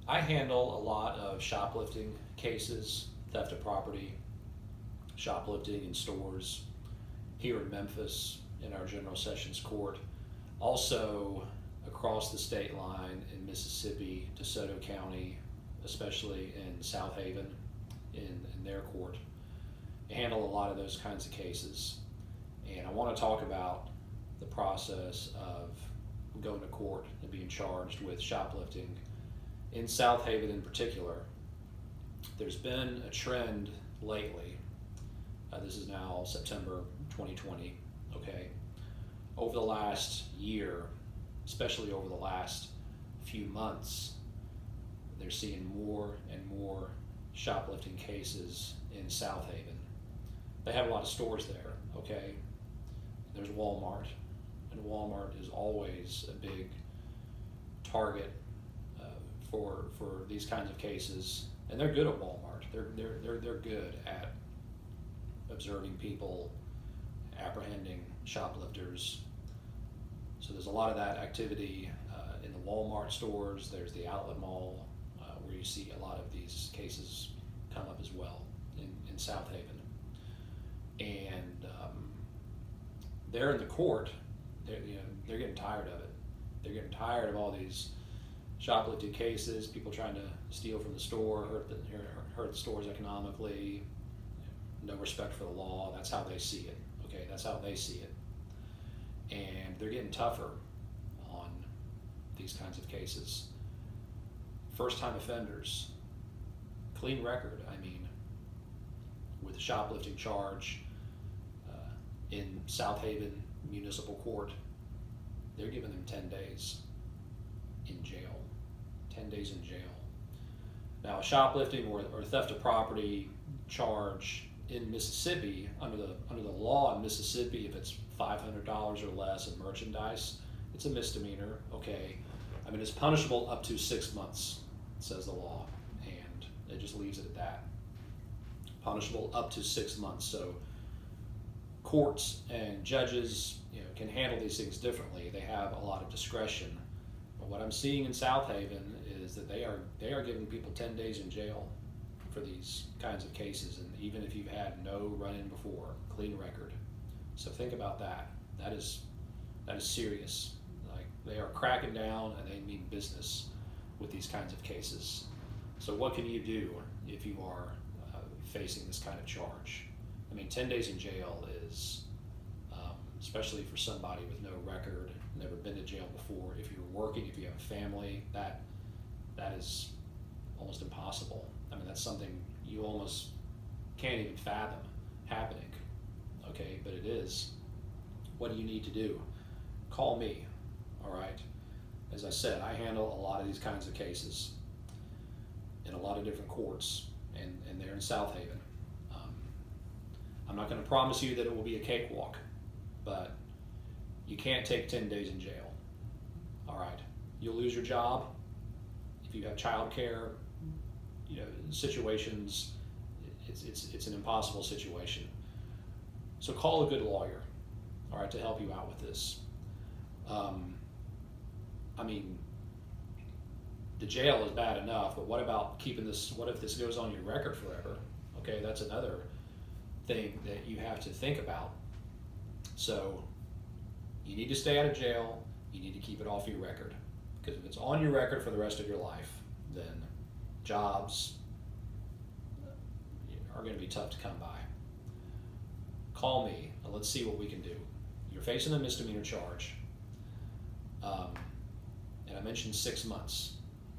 I handle a lot of shoplifting cases, theft of property, shoplifting in stores here in Memphis in our General Sessions Court. Also across the state line in Mississippi, Desoto County, especially in Southaven in their court. I handle a lot of those kinds of cases. And I want to talk about the process of going to court and being charged with shoplifting in Southaven in particular. There's been a trend lately, this is now September 2020, okay, over the last year, especially over the last few months, they're seeing more and more shoplifting cases in Southaven. They have a lot of stores there, okay? There's Walmart, and Walmart is always a big target for these kinds of cases, and they're good at Walmart. They're good at observing people, apprehending shoplifters. So there's a lot of that activity in the Walmart stores. There's the outlet mall where you see a lot of these cases come up as well in Southaven. And they're in the court. They're getting tired of it. They're getting tired of all these shoplifting cases, people trying to steal from the store, hurt the stores economically, no respect for the law. That's how they see it. Okay, that's how they see it. And they're getting tougher on these kinds of cases. First-time offenders, clean record. I mean, with a shoplifting charge in Southaven Municipal Court, they're giving them 10 days in jail. 10 days in jail. Now, a shoplifting or theft of property charge in Mississippi, under the law in Mississippi, if it's $500 or less in merchandise, it's a misdemeanor, okay? I mean, it's punishable up to 6 months, says the law, and it just leaves it at that. Punishable up to 6 months. So courts and judges, can handle these things differently. They have a lot of discretion. But what I'm seeing in Southaven is that they are giving people 10 days in jail for these kinds of cases, and even if you've had no run-in before, clean record. So think about that. That is serious. Like, they are cracking down, and they mean business with these kinds of cases. So what can you do if you are facing this kind of charge? I mean, 10 days in jail is, especially for somebody with no record, never been to jail before. If you're working, if you have a family, that is almost impossible. I mean, that's something you almost can't even fathom happening, okay? But it is. What do you need to do? Call me, all right? As I said, I handle a lot of these kinds of cases in a lot of different courts, and they're in Southaven. I'm not going to promise you that it will be a cakewalk, but you can't take 10 days in jail, all right? You'll lose your job. If you have child care, situations, it's an impossible situation. So call a good lawyer, all right, to help you out with this. I mean, the jail is bad enough, but what about keeping this? What if this goes on your record forever? Okay, that's another thing that you have to think about. So you need to stay out of jail. You need to keep it off your record, because if it's on your record for the rest of your life, then jobs are going to be tough to come by. Call me and let's see what we can do. You're facing a misdemeanor charge, and I mentioned 6 months.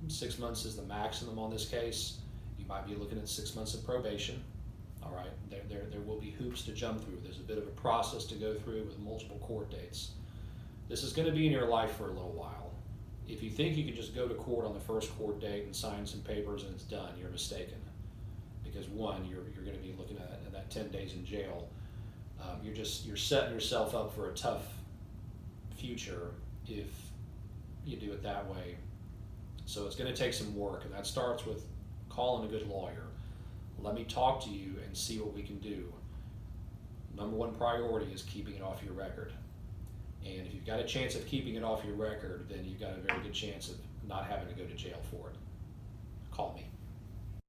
6 months is the maximum on this case. You might be looking at 6 months of probation. All right, there will be hoops to jump through. There's a bit of a process to go through with multiple court dates. This is going to be in your life for a little while. If you think you can just go to court on the first court date and sign some papers and it's done, you're mistaken. Because one, you're going to be looking at that 10 days in jail. You're setting yourself up for a tough future if you do it that way. So it's going to take some work, and that starts with calling a good lawyer. Let me talk to you and see what we can do. Number one priority is keeping it off your record. And if you've got a chance of keeping it off your record, then you've got a very good chance of not having to go to jail for it.